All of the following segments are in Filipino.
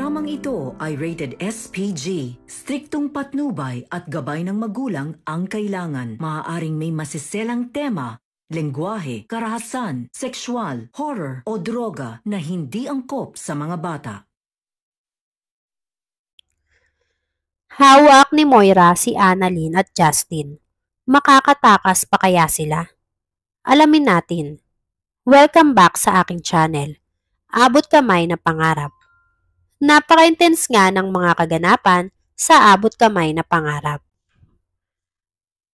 Programang ito ay rated SPG. Striktong patnubay at gabay ng magulang ang kailangan. Maaaring may masiselang tema, lengguwahe, karahasan, sexual, horror o droga na hindi angkop sa mga bata. Hawak ni Moira si Annalyn at Justin. Makakatakas pa kaya sila? Alamin natin. Welcome back sa aking channel. Abot kamay na pangarap. Napaka-intense nga ng mga kaganapan sa abot kamay na pangarap.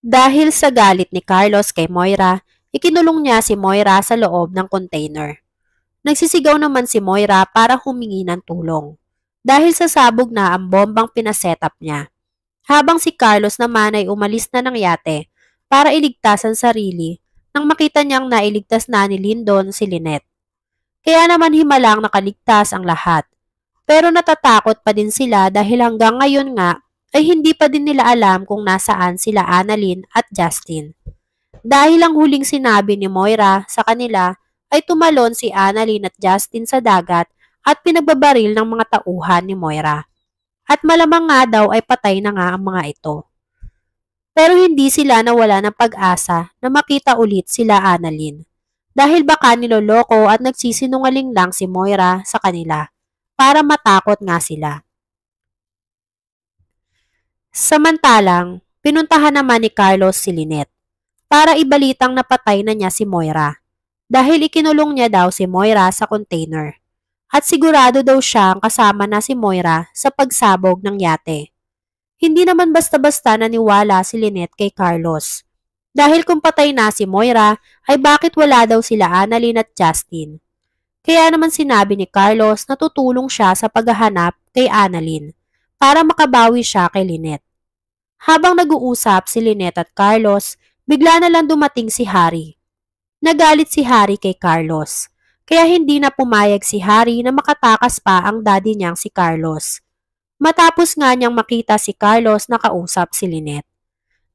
Dahil sa galit ni Carlos kay Moira, ikinulong niya si Moira sa loob ng container. Nagsisigaw naman si Moira para humingi ng tulong. Dahil sa sabog na ang bombang pinasetup niya. Habang si Carlos naman ay umalis na ng yate para iligtas ang sarili nang makita niyang nailigtas na ni Lyndon si Lynette. Kaya naman himalang nakaligtas ang lahat. Pero natatakot pa din sila dahil hanggang ngayon nga ay hindi pa din nila alam kung nasaan sila Annalyn at Justin. Dahil ang huling sinabi ni Moira sa kanila ay tumalon si Annalyn at Justin sa dagat at pinagbabaril ng mga tauhan ni Moira. At malamang nga daw ay patay na nga ang mga ito. Pero hindi sila nawala ng pag-asa na makita ulit sila Annalyn. Dahil baka niloloko at nagsisinungaling lang si Moira sa kanila para matakot nga sila. Samantalang, pinuntahan naman ni Carlos si Lynette para ibalitang napatay na niya si Moira dahil ikinulong niya daw si Moira sa container at sigurado daw siya ang kasama na si Moira sa pagsabog ng yate. Hindi naman basta-basta naniwala si Lynette kay Carlos dahil kung patay na si Moira ay bakit wala daw sila Annalyn at Justin. Kaya naman sinabi ni Carlos na tutulong siya sa paghahanap kay Annalyn para makabawi siya kay Lynette. Habang nag-uusap si Lynette at Carlos, bigla na lang dumating si Harry. Nagalit si Harry kay Carlos, kaya hindi na pumayag si Harry na makatakas pa ang daddy niyang si Carlos. Matapos nga niyang makita si Carlos nakausap si Lynette.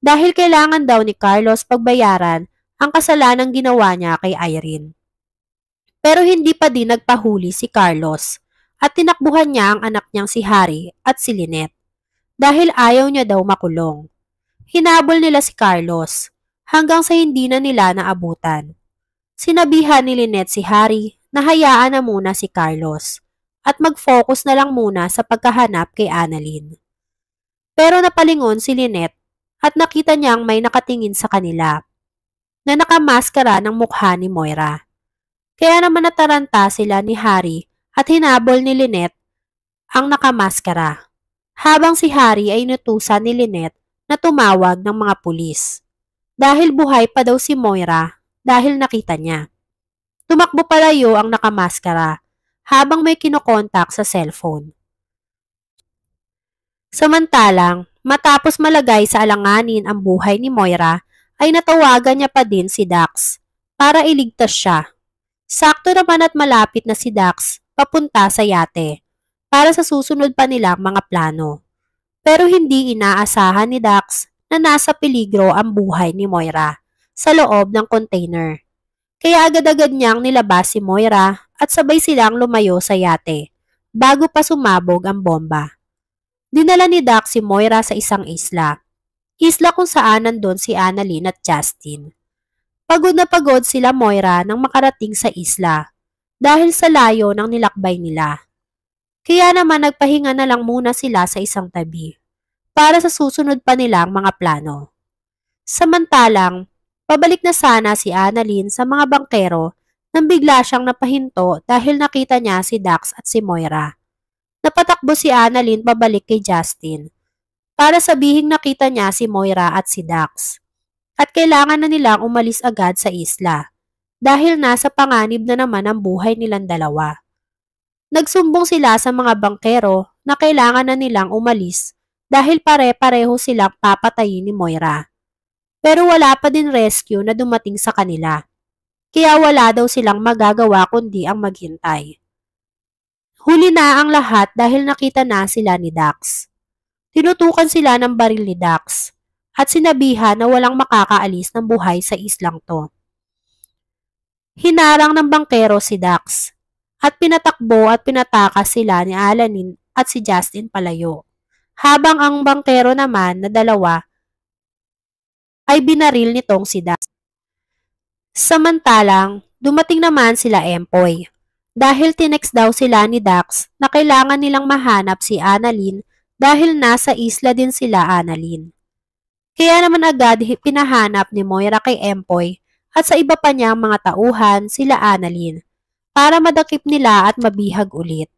Dahil kailangan daw ni Carlos pagbayaran ang kasalanang ginawa niya kay Irene. Pero hindi pa din nagpahuli si Carlos at tinakbuhan niya ang anak niyang si Harry at si Lynette dahil ayaw niya daw makulong. Hinabol nila si Carlos hanggang sa hindi na nila naabutan. Sinabihan ni Lynette si Harry na hayaan na muna si Carlos at mag-focus na lang muna sa pagkahanap kay Annalyn. Pero napalingon si Lynette at nakita niyang may nakatingin sa kanila na nakamaskara ng mukha ni Moira. Kaya naman nataranta sila ni Harry at hinabol ni Lynette ang nakamaskara. Habang si Harry ay inutusan ni Lynette na tumawag ng mga pulis. Dahil buhay pa daw si Moira dahil nakita niya. Tumakbo palayo ang nakamaskara habang may kinokontak sa cellphone. Samantalang, matapos malagay sa alanganin ang buhay ni Moira, ay natawagan niya pa din si Dax para iligtas siya. Sakto naman at malapit na si Dax papunta sa yate para sa susunod pa nilang mga plano. Pero hindi inaasahan ni Dax na nasa peligro ang buhay ni Moira sa loob ng container. Kaya agad-agad niyang nilabas si Moira at sabay silang lumayo sa yate bago pa sumabog ang bomba. Dinala ni Dax si Moira sa isang isla. Isla kung saan nandun si Annalyn at Justin. Pagod na pagod sila Moira nang makarating sa isla dahil sa layo ng nilakbay nila. Kaya naman nagpahinga na lang muna sila sa isang tabi para sa susunod pa nilang mga plano. Samantalang, pabalik na sana si Annalyn sa mga bangkero nang bigla siyang napahinto dahil nakita niya si Dax at si Moira. Napatakbo si Annalyn pabalik kay Justin para sabihing nakita niya si Moira at si Dax. At kailangan na nilang umalis agad sa isla dahil nasa panganib na naman ang buhay nilang dalawa. Nagsumbong sila sa mga bangkero na kailangan na nilang umalis dahil pare-pareho silang papatayin ni Moira. Pero wala pa din rescue na dumating sa kanila, kaya wala daw silang magagawa kundi ang maghintay. Huli na ang lahat dahil nakita na sila ni Dax. Tinutukan sila ng baril ni Dax at sinabihan na walang makakaalis ng buhay sa islang to. Hinarang ng bangkero si Dax at pinatakbo at pinatakas sila ni at si Justin palayo. Habang ang bangkero naman na dalawa ay binaril nitong si Dax. Samantalang, dumating naman sila Empoy. Dahil tinext daw sila ni Dax na kailangan nilang mahanap si Annalyn dahil nasa isla din sila Annalyn. Kaya naman agad pinahanap ni Moira kay Empoy at sa iba pa niyang mga tauhan sila Annalyn para madakip nila at mabihag ulit.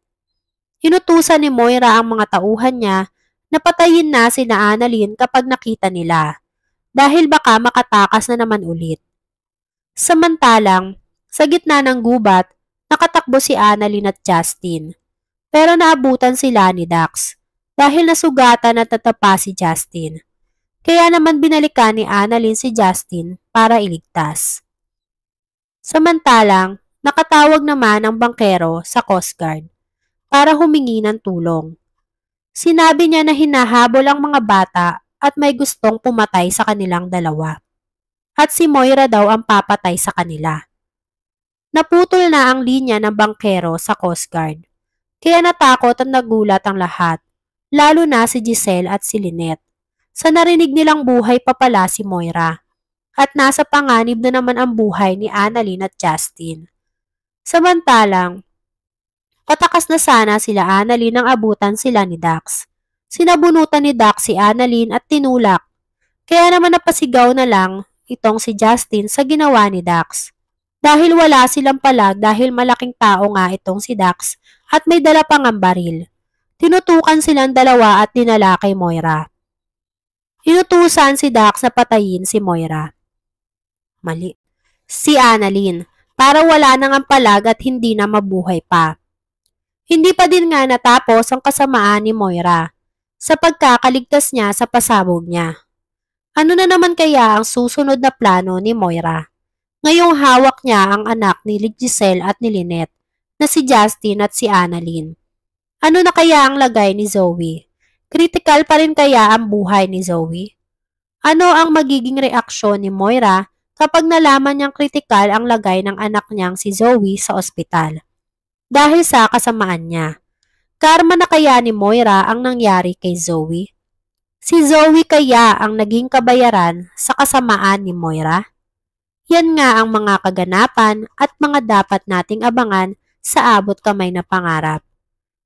Inutusan ni Moira ang mga tauhan niya na patayin na sina Annalyn kapag nakita nila dahil baka makatakas na naman ulit. Samantalang, sa gitna ng gubat, nakatakbo si Annalyn at Justin. Pero naabutan sila ni Dax dahil nasugatan at natapa si Justin. Kaya naman binalikan ni Annalyn si Justin para iligtas. Samantalang, nakatawag naman ang bangkero sa Coast Guard para humingi ng tulong. Sinabi niya na hinahabol ang mga bata at may gustong pumatay sa kanilang dalawa. At si Moira daw ang papatay sa kanila. Naputol na ang linya ng bangkero sa Coast Guard. Kaya natakot at nagulat ang lahat, lalo na si Giselle at si Lynette. Sa narinig nilang buhay pa pala si Moira. At nasa panganib na naman ang buhay ni Annalyn at Justin. Samantalang, patakas na sana sila Annalyn nang abutan sila ni Dax. Sinabunutan ni Dax si Annalyn at tinulak. Kaya naman napasigaw na lang itong si Justin sa ginawa ni Dax. Dahil wala silang palag dahil malaking tao nga itong si Dax at may dala pang ang baril. Tinutukan silang dalawa at dinala kay Moira. Inutusan si Dax na patayin si Moira. Mali. Si Annalyn para wala nang ang palag at hindi na mabuhay pa. Hindi pa din nga natapos ang kasamaan ni Moira sa pagkakaligtas niya sa pasabog niya. Ano na naman kaya ang susunod na plano ni Moira? Ngayong hawak niya ang anak ni Giselle at ni Lynette na si Justin at si Annalyn. Ano na kaya ang lagay ni Zoe? Critical pa rin kaya ang buhay ni Zoe? Ano ang magiging reaksyon ni Moira kapag nalaman niyang critical ang lagay ng anak niyang si Zoe sa ospital? Dahil sa kasamaan niya. Karma na kaya ni Moira ang nangyari kay Zoe? Si Zoe kaya ang naging kabayaran sa kasamaan ni Moira? Yan nga ang mga kaganapan at mga dapat nating abangan sa abot kamay na pangarap.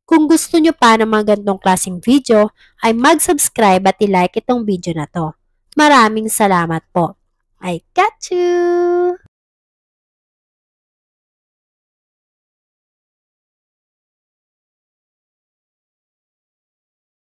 Kung gusto nyo pa ng mga ganitong klaseng video, ay mag-subscribe at i-like itong video na to. Maraming salamat po. I got you!